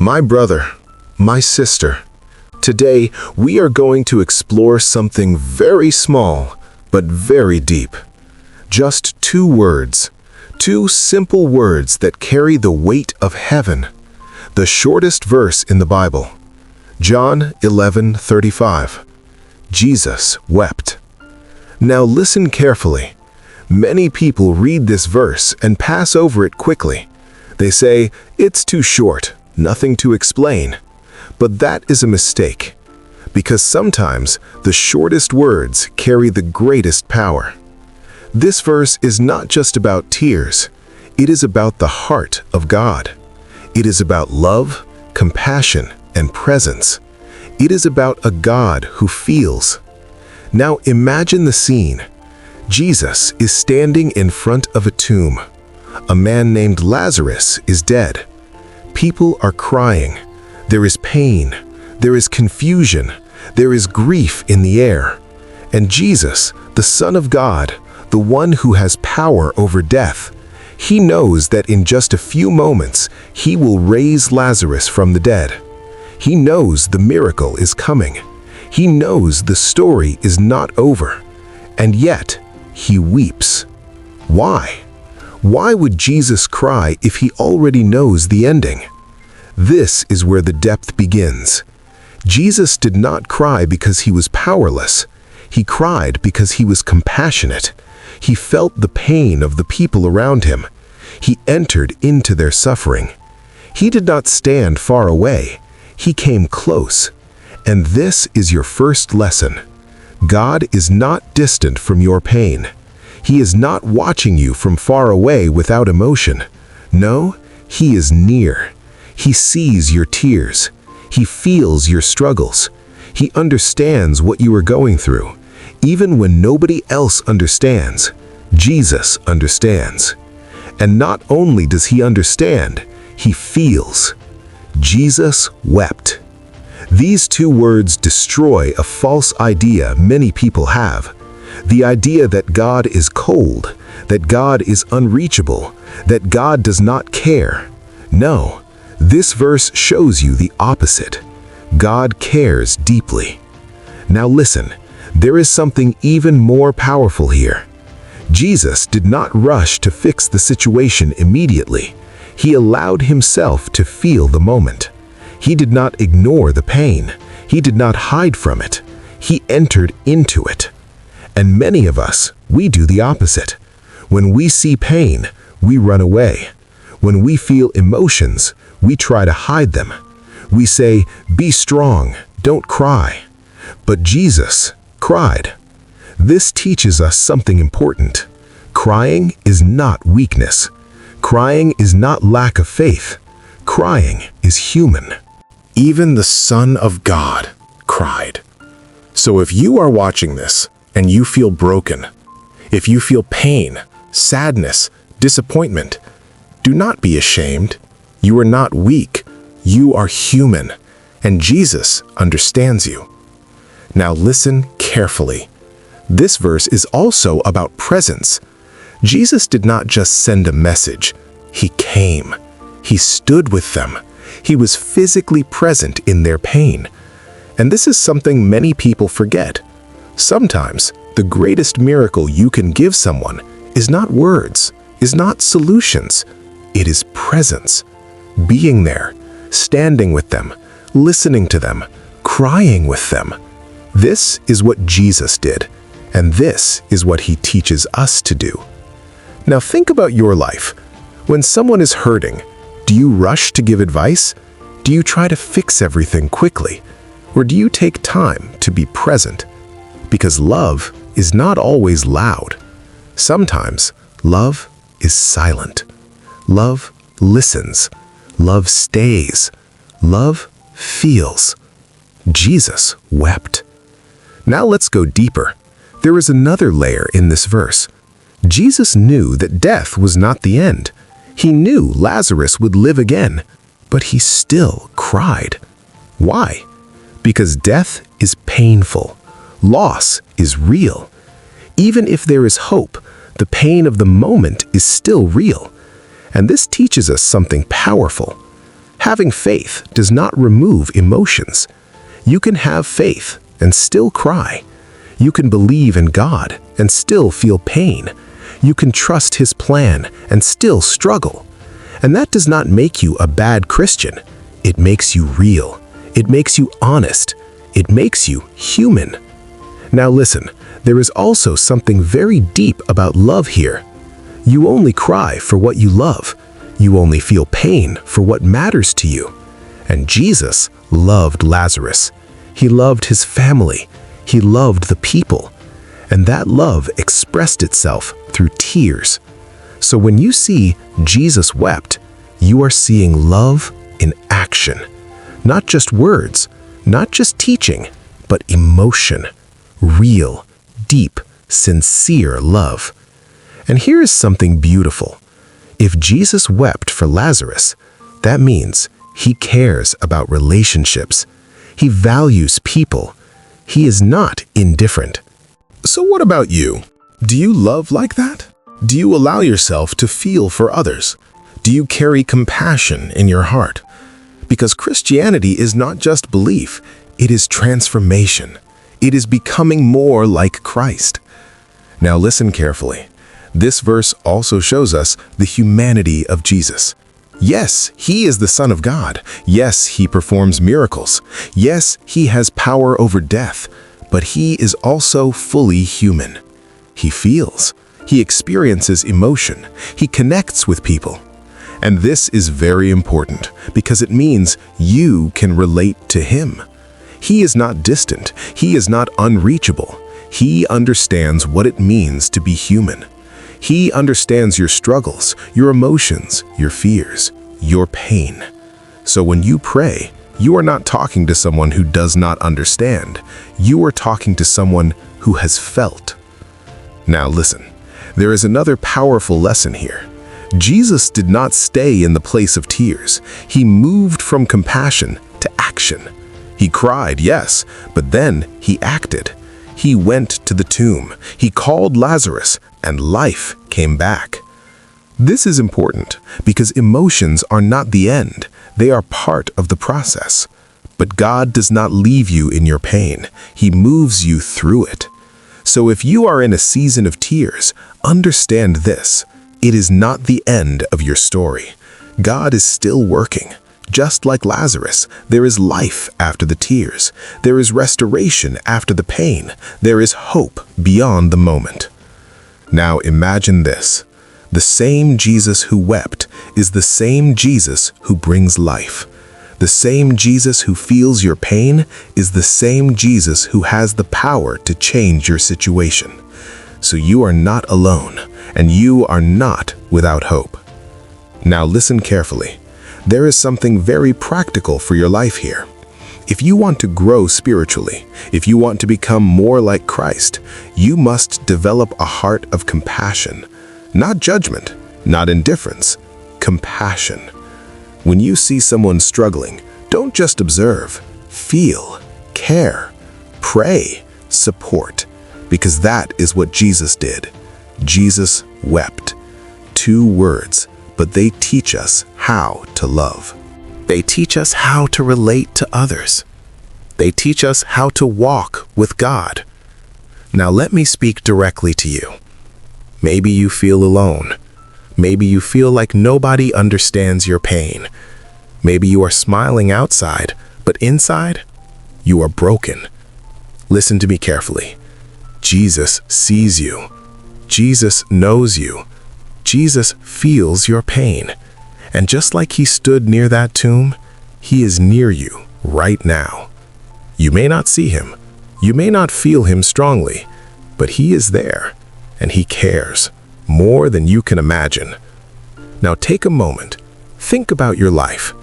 My brother, my sister, today we are going to explore something very small but very deep. Just two words, two simple words that carry the weight of heaven. The shortest verse in the Bible, John 11:35. Jesus wept. Now listen carefully. Many people read this verse and pass over it quickly. They say, it's too short, nothing to explain. But that is a mistake, because sometimes the shortest words carry the greatest power. This verse is not just about tears. It is about the heart of God. It is about love, compassion, and presence. It is about a God who feels. Now imagine the scene. Jesus is standing in front of a tomb. A man named Lazarus is dead. People are crying. There is pain. There is confusion. There is grief in the air. And Jesus, the Son of God, the one who has power over death, he knows that in just a few moments, he will raise Lazarus from the dead. He knows the miracle is coming. He knows the story is not over. And yet, he weeps. Why? Why would Jesus cry if he already knows the ending? This is where the depth begins. Jesus did not cry because he was powerless. He cried because he was compassionate. He felt the pain of the people around him. He entered into their suffering. He did not stand far away. He came close. And this is your first lesson. God is not distant from your pain. He is not watching you from far away without emotion. No, he is near. He sees your tears. He feels your struggles. He understands what you are going through. Even when nobody else understands, Jesus understands. And not only does he understand, he feels. Jesus wept. These two words destroy a false idea many people have. The idea that God is cold, that God is unreachable, that God does not care. No, this verse shows you the opposite. God cares deeply. Now listen, there is something even more powerful here. Jesus did not rush to fix the situation immediately. He allowed himself to feel the moment. He did not ignore the pain. He did not hide from it. He entered into it. And many of us, we do the opposite. When we see pain, we run away. When we feel emotions, we try to hide them. We say, be strong, don't cry. But Jesus cried. This teaches us something important. Crying is not weakness. Crying is not lack of faith. Crying is human. Even the Son of God cried. So if you are watching this and you feel broken, if you feel pain, sadness, disappointment, do not be ashamed. You are not weak. You are human, and Jesus understands you. Now listen carefully. This verse is also about presence. Jesus did not just send a message. He came. He stood with them. He was physically present in their pain. And this is something many people forget. Sometimes, the greatest miracle you can give someone is not words, is not solutions. It is presence. Being there, standing with them, listening to them, crying with them. This is what Jesus did, and this is what he teaches us to do. Now think about your life. When someone is hurting, do you rush to give advice? Do you try to fix everything quickly? Or do you take time to be present? Because love is not always loud. Sometimes love is silent. Love listens. Love stays. Love feels. Jesus wept. Now let's go deeper. There is another layer in this verse. Jesus knew that death was not the end. He knew Lazarus would live again, but he still cried. Why? Because death is painful. Loss is real. Even if there is hope, the pain of the moment is still real. And this teaches us something powerful. Having faith does not remove emotions. You can have faith and still cry. You can believe in God and still feel pain. You can trust His plan and still struggle. And that does not make you a bad Christian. It makes you real. It makes you honest. It makes you human. Now listen, there is also something very deep about love here. You only cry for what you love. You only feel pain for what matters to you. And Jesus loved Lazarus. He loved his family. He loved the people. And that love expressed itself through tears. So when you see Jesus wept, you are seeing love in action. Not just words, not just teaching, but emotion. Real, deep, sincere love. And here is something beautiful. If Jesus wept for Lazarus, that means He cares about relationships. He values people. He is not indifferent. So what about you? Do you love like that? Do you allow yourself to feel for others? Do you carry compassion in your heart? Because Christianity is not just belief, it is transformation. It is becoming more like Christ. Now listen carefully. This verse also shows us the humanity of Jesus. Yes, He is the Son of God. Yes, He performs miracles. Yes, He has power over death. But He is also fully human. He feels. He experiences emotion. He connects with people. And this is very important because it means you can relate to Him. He is not distant. He is not unreachable. He understands what it means to be human. He understands your struggles, your emotions, your fears, your pain. So when you pray, you are not talking to someone who does not understand. You are talking to someone who has felt. Now listen, there is another powerful lesson here. Jesus did not stay in the place of tears. He moved from compassion to action. He cried, yes, but then He acted. He went to the tomb. He called Lazarus, and life came back. This is important because emotions are not the end. They are part of the process. But God does not leave you in your pain. He moves you through it. So if you are in a season of tears, understand this. It is not the end of your story. God is still working. Just like Lazarus, there is life after the tears. There is restoration after the pain. There is hope beyond the moment. Now imagine this. The same Jesus who wept is the same Jesus who brings life. The same Jesus who feels your pain is the same Jesus who has the power to change your situation. So you are not alone, and you are not without hope. Now listen carefully. There is something very practical for your life here. If you want to grow spiritually, if you want to become more like Christ, you must develop a heart of compassion. Not judgment, not indifference, compassion. When you see someone struggling, don't just observe. Feel, care, pray, support, because that is what Jesus did. Jesus wept. 2 words, but they teach us how to love. They teach us how to relate to others. They teach us how to walk with God. Now let me speak directly to you. Maybe you feel alone. Maybe you feel like nobody understands your pain. Maybe you are smiling outside, but inside, you are broken. Listen to me carefully. Jesus sees you. Jesus knows you. Jesus feels your pain. And just like He stood near that tomb, He is near you right now. You may not see Him. You may not feel Him strongly, but He is there, and He cares more than you can imagine. Now take a moment. Think about your life.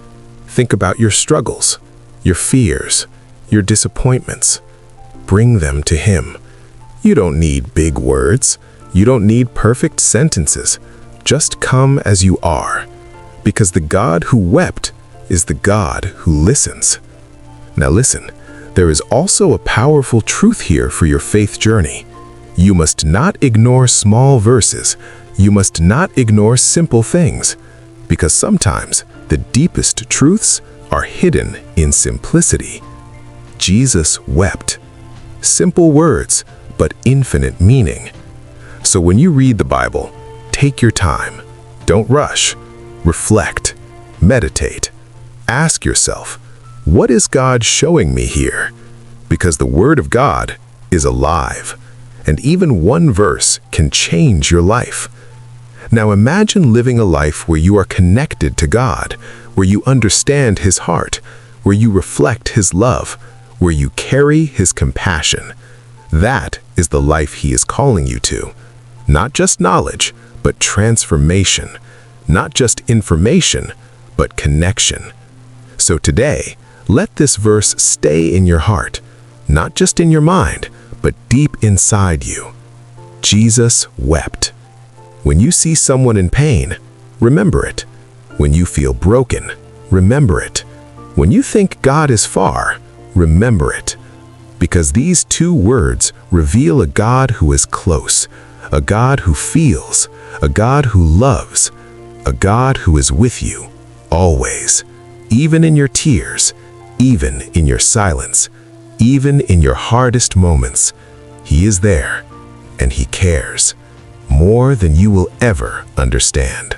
Think about your struggles, your fears, your disappointments. Bring them to Him. You don't need big words. You don't need perfect sentences. Just come as you are, because the God who wept is the God who listens. Now listen, there is also a powerful truth here for your faith journey. You must not ignore small verses. You must not ignore simple things, because sometimes The deepest truths are hidden in simplicity. Jesus wept. Simple words, but infinite meaning. So when you read the Bible, take your time. Don't rush. Reflect. Meditate. Ask yourself, what is God showing me here? Because the Word of God is alive, and even one verse can change your life. Now imagine living a life where you are connected to God, where you understand His heart, where you reflect His love, where you carry His compassion. That is the life He is calling you to. Not just knowledge, but transformation. Not just information, but connection. So today, let this verse stay in your heart, not just in your mind, but deep inside you. Jesus wept. When you see someone in pain, remember it. When you feel broken, remember it. When you think God is far, remember it. Because these two words reveal a God who is close, a God who feels, a God who loves, a God who is with you, always, even in your tears, even in your silence, even in your hardest moments. He is there, and He cares, more than you will ever understand.